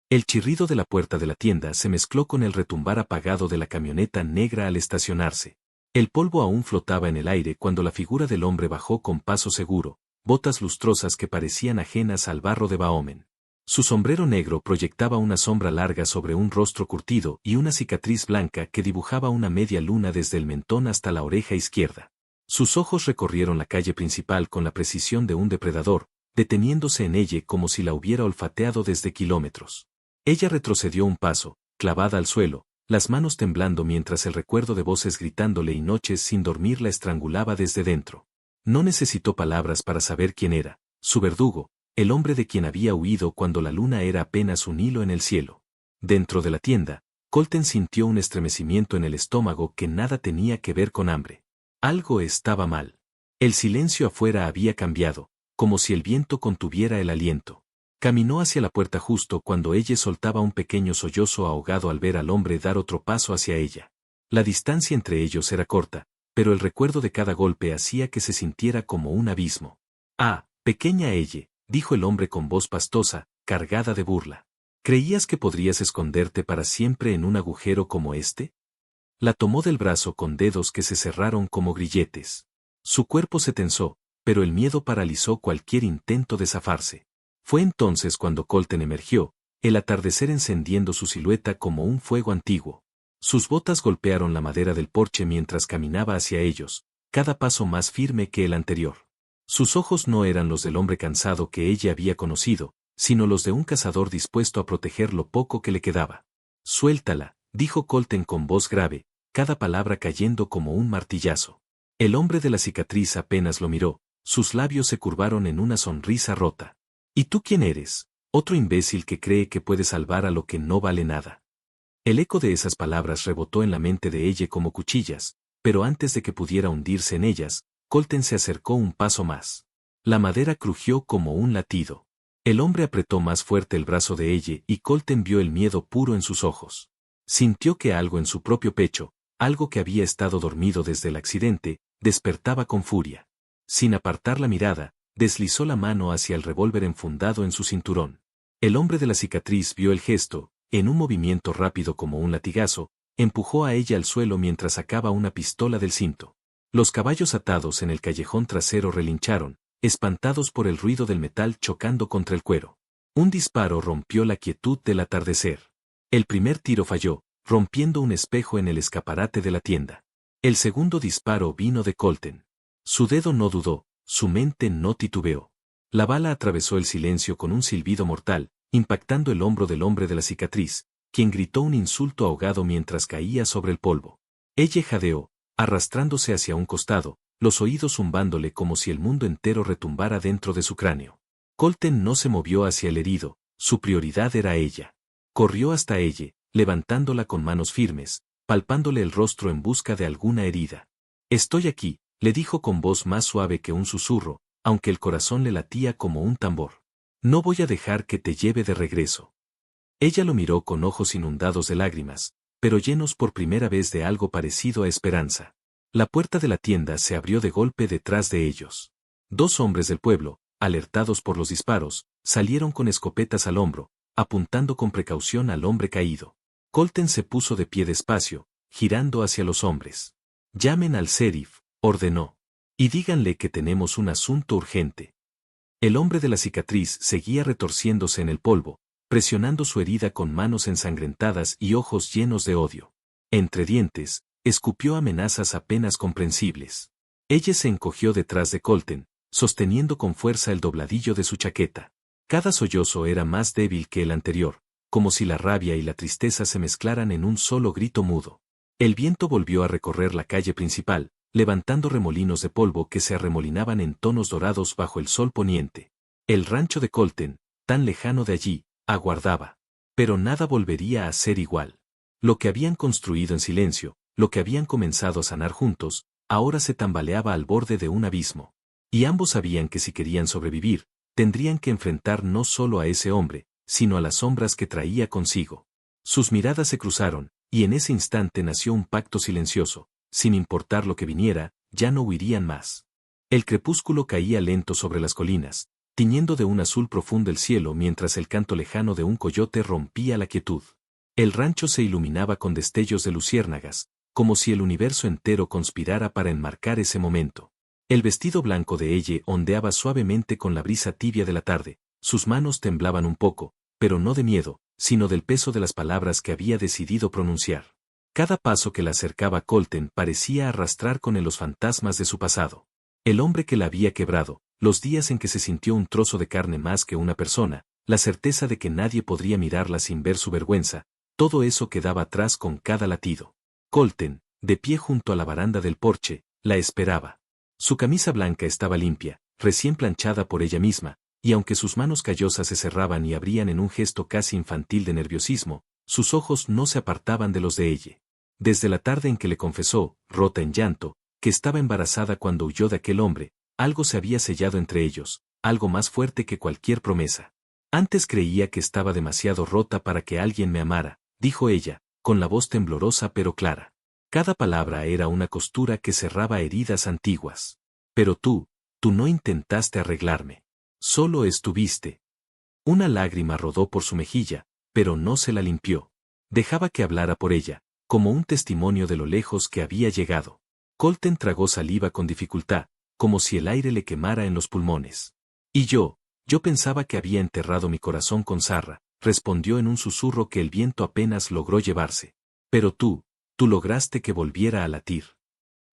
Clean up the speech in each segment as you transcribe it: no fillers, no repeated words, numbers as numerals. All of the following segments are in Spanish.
El chirrido de la puerta de la tienda se mezcló con el retumbar apagado de la camioneta negra al estacionarse. El polvo aún flotaba en el aire cuando la figura del hombre bajó con paso seguro, botas lustrosas que parecían ajenas al barro de Baomen. Su sombrero negro proyectaba una sombra larga sobre un rostro curtido y una cicatriz blanca que dibujaba una media luna desde el mentón hasta la oreja izquierda. Sus ojos recorrieron la calle principal con la precisión de un depredador, deteniéndose en ella como si la hubiera olfateado desde kilómetros. Ella retrocedió un paso, clavada al suelo, las manos temblando mientras el recuerdo de voces gritándole y noches sin dormir la estrangulaba desde dentro. No necesitó palabras para saber quién era, su verdugo, el hombre de quien había huido cuando la luna era apenas un hilo en el cielo. Dentro de la tienda, Colten sintió un estremecimiento en el estómago que nada tenía que ver con hambre. Algo estaba mal. El silencio afuera había cambiado, como si el viento contuviera el aliento. Caminó hacia la puerta justo cuando ella soltaba un pequeño sollozo ahogado al ver al hombre dar otro paso hacia ella. La distancia entre ellos era corta, pero el recuerdo de cada golpe hacía que se sintiera como un abismo. «Ah, pequeña ella», dijo el hombre con voz pastosa, cargada de burla. «¿Creías que podrías esconderte para siempre en un agujero como este?» La tomó del brazo con dedos que se cerraron como grilletes. Su cuerpo se tensó, pero el miedo paralizó cualquier intento de zafarse. Fue entonces cuando Colten emergió, el atardecer encendiendo su silueta como un fuego antiguo. Sus botas golpearon la madera del porche mientras caminaba hacia ellos, cada paso más firme que el anterior. Sus ojos no eran los del hombre cansado que ella había conocido, sino los de un cazador dispuesto a proteger lo poco que le quedaba. «Suéltala», dijo Colten con voz grave, cada palabra cayendo como un martillazo. El hombre de la cicatriz apenas lo miró, sus labios se curvaron en una sonrisa rota. «¿Y tú quién eres? Otro imbécil que cree que puede salvar a lo que no vale nada». El eco de esas palabras rebotó en la mente de ella como cuchillas, pero antes de que pudiera hundirse en ellas, Colten se acercó un paso más. La madera crujió como un latido. El hombre apretó más fuerte el brazo de ella y Colten vio el miedo puro en sus ojos. Sintió que algo en su propio pecho, algo que había estado dormido desde el accidente, despertaba con furia. Sin apartar la mirada, deslizó la mano hacia el revólver enfundado en su cinturón. El hombre de la cicatriz vio el gesto, en un movimiento rápido como un latigazo, empujó a ella al suelo mientras sacaba una pistola del cinto. Los caballos atados en el callejón trasero relincharon, espantados por el ruido del metal chocando contra el cuero. Un disparo rompió la quietud del atardecer. El primer tiro falló, rompiendo un espejo en el escaparate de la tienda. El segundo disparo vino de Colten. Su dedo no dudó, su mente no titubeó. La bala atravesó el silencio con un silbido mortal, impactando el hombro del hombre de la cicatriz, quien gritó un insulto ahogado mientras caía sobre el polvo. Ella jadeó, arrastrándose hacia un costado, los oídos zumbándole como si el mundo entero retumbara dentro de su cráneo. Colten no se movió hacia el herido, su prioridad era ella. Corrió hasta ella, levantándola con manos firmes, palpándole el rostro en busca de alguna herida. «Estoy aquí», le dijo con voz más suave que un susurro, aunque el corazón le latía como un tambor. «No voy a dejar que te lleve de regreso». Ella lo miró con ojos inundados de lágrimas, pero llenos por primera vez de algo parecido a esperanza. La puerta de la tienda se abrió de golpe detrás de ellos. Dos hombres del pueblo, alertados por los disparos, salieron con escopetas al hombro, apuntando con precaución al hombre caído. Colten se puso de pie despacio, girando hacia los hombres. «Llamen al sheriff», ordenó. «Y díganle que tenemos un asunto urgente». El hombre de la cicatriz seguía retorciéndose en el polvo, presionando su herida con manos ensangrentadas y ojos llenos de odio. Entre dientes, escupió amenazas apenas comprensibles. Ella se encogió detrás de Colten, sosteniendo con fuerza el dobladillo de su chaqueta. Cada sollozo era más débil que el anterior, como si la rabia y la tristeza se mezclaran en un solo grito mudo. El viento volvió a recorrer la calle principal, levantando remolinos de polvo que se arremolinaban en tonos dorados bajo el sol poniente. El rancho de Colten, tan lejano de allí, aguardaba. Pero nada volvería a ser igual. Lo que habían construido en silencio, lo que habían comenzado a sanar juntos, ahora se tambaleaba al borde de un abismo. Y ambos sabían que si querían sobrevivir, tendrían que enfrentar no solo a ese hombre, sino a las sombras que traía consigo. Sus miradas se cruzaron, y en ese instante nació un pacto silencioso. Sin importar lo que viniera, ya no huirían más. El crepúsculo caía lento sobre las colinas, tiñendo de un azul profundo el cielo mientras el canto lejano de un coyote rompía la quietud. El rancho se iluminaba con destellos de luciérnagas, como si el universo entero conspirara para enmarcar ese momento. El vestido blanco de ella ondeaba suavemente con la brisa tibia de la tarde, sus manos temblaban un poco, pero no de miedo, sino del peso de las palabras que había decidido pronunciar. Cada paso que la acercaba a Colten parecía arrastrar con él los fantasmas de su pasado. El hombre que la había quebrado, los días en que se sintió un trozo de carne más que una persona, la certeza de que nadie podría mirarla sin ver su vergüenza, todo eso quedaba atrás con cada latido. Colten, de pie junto a la baranda del porche, la esperaba. Su camisa blanca estaba limpia, recién planchada por ella misma, y aunque sus manos callosas se cerraban y abrían en un gesto casi infantil de nerviosismo, sus ojos no se apartaban de los de ella. Desde la tarde en que le confesó, rota en llanto, que estaba embarazada cuando huyó de aquel hombre, algo se había sellado entre ellos, algo más fuerte que cualquier promesa. Antes creía que estaba demasiado rota para que alguien me amara, dijo ella, con la voz temblorosa pero clara. Cada palabra era una costura que cerraba heridas antiguas. Pero tú no intentaste arreglarme. Solo estuviste. Una lágrima rodó por su mejilla, pero no se la limpió. Dejaba que hablara por ella, como un testimonio de lo lejos que había llegado. Colten tragó saliva con dificultad, como si el aire le quemara en los pulmones. Y yo pensaba que había enterrado mi corazón con sarra, respondió en un susurro que el viento apenas logró llevarse. Pero tú lograste que volviera a latir.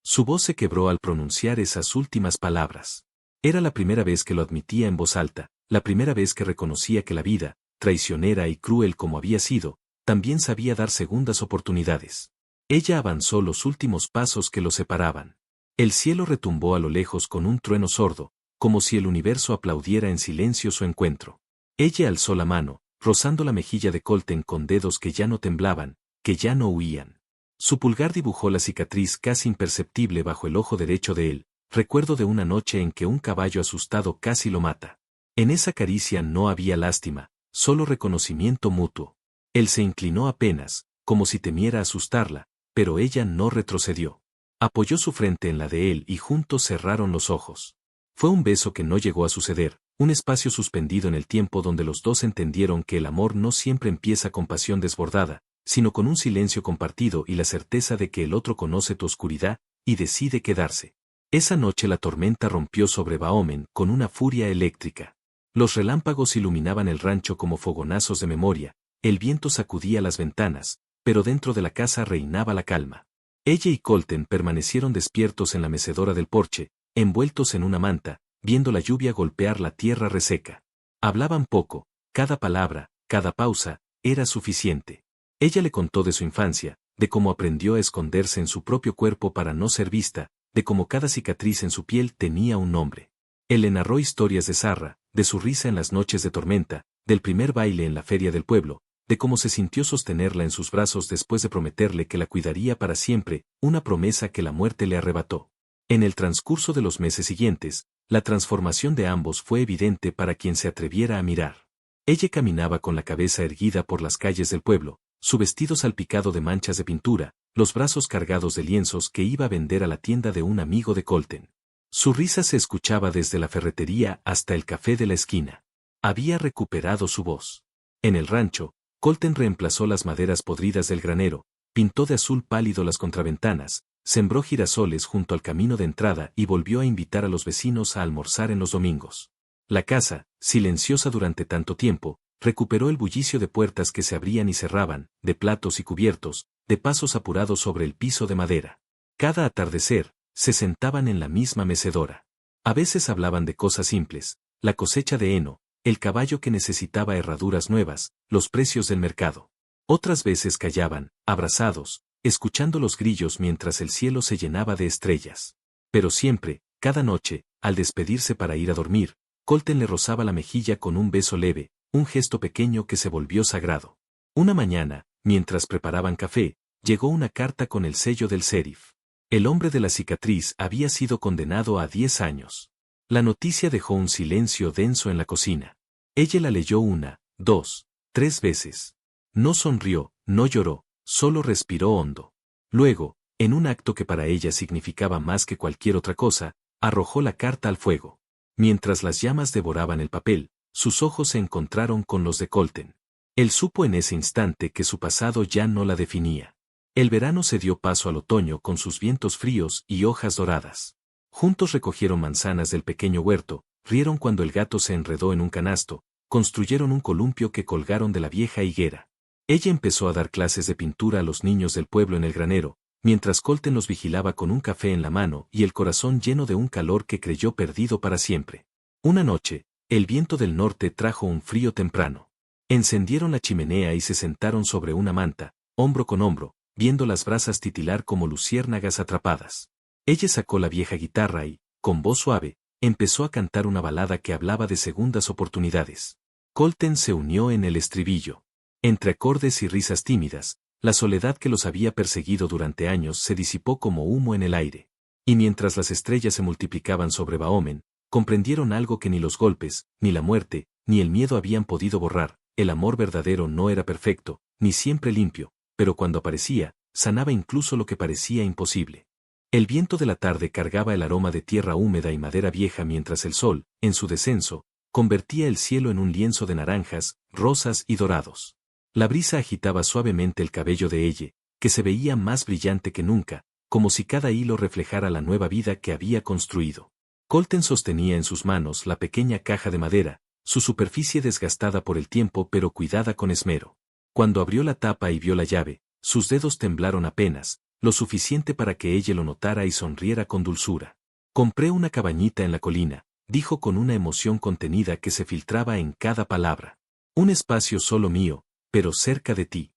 Su voz se quebró al pronunciar esas últimas palabras. Era la primera vez que lo admitía en voz alta, la primera vez que reconocía que la vida, traicionera y cruel como había sido, también sabía dar segundas oportunidades. Ella avanzó los últimos pasos que los separaban. El cielo retumbó a lo lejos con un trueno sordo, como si el universo aplaudiera en silencio su encuentro. Ella alzó la mano, rozando la mejilla de Colten con dedos que ya no temblaban, que ya no huían. Su pulgar dibujó la cicatriz casi imperceptible bajo el ojo derecho de él, recuerdo de una noche en que un caballo asustado casi lo mata. En esa caricia no había lástima, solo reconocimiento mutuo. Él se inclinó apenas, como si temiera asustarla, pero ella no retrocedió. Apoyó su frente en la de él y juntos cerraron los ojos. Fue un beso que no llegó a suceder, un espacio suspendido en el tiempo donde los dos entendieron que el amor no siempre empieza con pasión desbordada, sino con un silencio compartido y la certeza de que el otro conoce tu oscuridad y decide quedarse. Esa noche la tormenta rompió sobre Baomen con una furia eléctrica. Los relámpagos iluminaban el rancho como fogonazos de memoria, el viento sacudía las ventanas, pero dentro de la casa reinaba la calma. Ella y Colten permanecieron despiertos en la mecedora del porche, envueltos en una manta, viendo la lluvia golpear la tierra reseca. Hablaban poco, cada palabra, cada pausa, era suficiente. Ella le contó de su infancia, de cómo aprendió a esconderse en su propio cuerpo para no ser vista, de cómo cada cicatriz en su piel tenía un nombre. Él le narró historias de Sarra, de su risa en las noches de tormenta, del primer baile en la feria del pueblo, de cómo se sintió sostenerla en sus brazos después de prometerle que la cuidaría para siempre, una promesa que la muerte le arrebató. En el transcurso de los meses siguientes, la transformación de ambos fue evidente para quien se atreviera a mirar. Ella caminaba con la cabeza erguida por las calles del pueblo, su vestido salpicado de manchas de pintura, los brazos cargados de lienzos que iba a vender a la tienda de un amigo de Colten. Su risa se escuchaba desde la ferretería hasta el café de la esquina. Había recuperado su voz. En el rancho, Colten reemplazó las maderas podridas del granero, pintó de azul pálido las contraventanas, sembró girasoles junto al camino de entrada y volvió a invitar a los vecinos a almorzar en los domingos. La casa, silenciosa durante tanto tiempo, recuperó el bullicio de puertas que se abrían y cerraban, de platos y cubiertos, de pasos apurados sobre el piso de madera. Cada atardecer, se sentaban en la misma mecedora. A veces hablaban de cosas simples, la cosecha de heno, el caballo que necesitaba herraduras nuevas, los precios del mercado. Otras veces callaban, abrazados, escuchando los grillos mientras el cielo se llenaba de estrellas. Pero siempre, cada noche, al despedirse para ir a dormir, Colten le rozaba la mejilla con un beso leve, un gesto pequeño que se volvió sagrado. Una mañana, mientras preparaban café, llegó una carta con el sello del sheriff. El hombre de la cicatriz había sido condenado a 10 años. La noticia dejó un silencio denso en la cocina. Ella la leyó 1, 2, 3 veces. No sonrió, no lloró, solo respiró hondo. Luego, en un acto que para ella significaba más que cualquier otra cosa, arrojó la carta al fuego. Mientras las llamas devoraban el papel, sus ojos se encontraron con los de Colten. Él supo en ese instante que su pasado ya no la definía. El verano se dio paso al otoño con sus vientos fríos y hojas doradas. Juntos recogieron manzanas del pequeño huerto, rieron cuando el gato se enredó en un canasto, construyeron un columpio que colgaron de la vieja higuera. Ella empezó a dar clases de pintura a los niños del pueblo en el granero, mientras Colten los vigilaba con un café en la mano y el corazón lleno de un calor que creyó perdido para siempre. Una noche, el viento del norte trajo un frío temprano. Encendieron la chimenea y se sentaron sobre una manta, hombro con hombro, viendo las brasas titilar como luciérnagas atrapadas. Ella sacó la vieja guitarra y, con voz suave, empezó a cantar una balada que hablaba de segundas oportunidades. Colten se unió en el estribillo. Entre acordes y risas tímidas, la soledad que los había perseguido durante años se disipó como humo en el aire. Y mientras las estrellas se multiplicaban sobre Baomen, comprendieron algo que ni los golpes, ni la muerte, ni el miedo habían podido borrar: el amor verdadero no era perfecto, ni siempre limpio, pero cuando aparecía, sanaba incluso lo que parecía imposible. El viento de la tarde cargaba el aroma de tierra húmeda y madera vieja mientras el sol, en su descenso, convertía el cielo en un lienzo de naranjas, rosas y dorados. La brisa agitaba suavemente el cabello de ella, que se veía más brillante que nunca, como si cada hilo reflejara la nueva vida que había construido. Colten sostenía en sus manos la pequeña caja de madera, su superficie desgastada por el tiempo pero cuidada con esmero. Cuando abrió la tapa y vio la llave, sus dedos temblaron apenas, lo suficiente para que ella lo notara y sonriera con dulzura. «Compré una cabañita en la colina», dijo con una emoción contenida que se filtraba en cada palabra. «Un espacio solo mío, pero cerca de ti».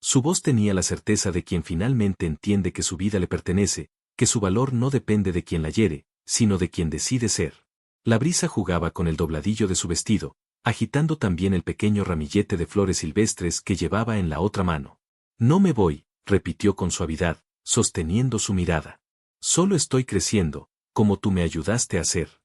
Su voz tenía la certeza de quien finalmente entiende que su vida le pertenece, que su valor no depende de quien la hiere, sino de quien decide ser. La brisa jugaba con el dobladillo de su vestido, agitando también el pequeño ramillete de flores silvestres que llevaba en la otra mano. «No me voy», repitió con suavidad, sosteniendo su mirada. «Solo estoy creciendo, como tú me ayudaste a hacer».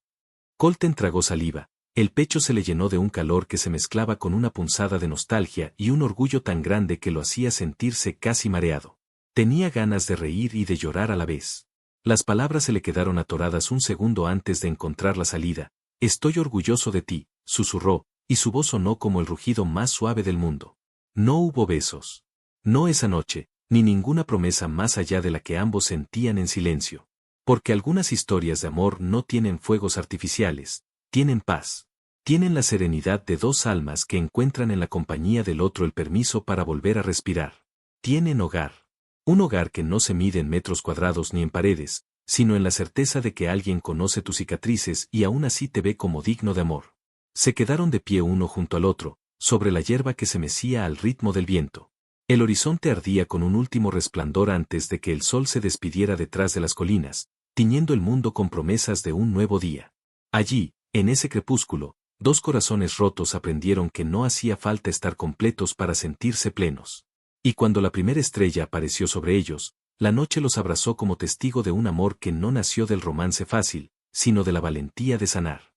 Colten tragó saliva, el pecho se le llenó de un calor que se mezclaba con una punzada de nostalgia y un orgullo tan grande que lo hacía sentirse casi mareado. Tenía ganas de reír y de llorar a la vez. Las palabras se le quedaron atoradas un segundo antes de encontrar la salida. «Estoy orgulloso de ti», susurró, y su voz sonó como el rugido más suave del mundo. No hubo besos. No esa noche, ni ninguna promesa más allá de la que ambos sentían en silencio. Porque algunas historias de amor no tienen fuegos artificiales, tienen paz. Tienen la serenidad de dos almas que encuentran en la compañía del otro el permiso para volver a respirar. Tienen hogar. Un hogar que no se mide en metros cuadrados ni en paredes, sino en la certeza de que alguien conoce tus cicatrices y aún así te ve como digno de amor. Se quedaron de pie uno junto al otro, sobre la hierba que se mecía al ritmo del viento. El horizonte ardía con un último resplandor antes de que el sol se despidiera detrás de las colinas, tiñendo el mundo con promesas de un nuevo día. Allí, en ese crepúsculo, dos corazones rotos aprendieron que no hacía falta estar completos para sentirse plenos. Y cuando la primera estrella apareció sobre ellos, la noche los abrazó como testigo de un amor que no nació del romance fácil, sino de la valentía de sanar.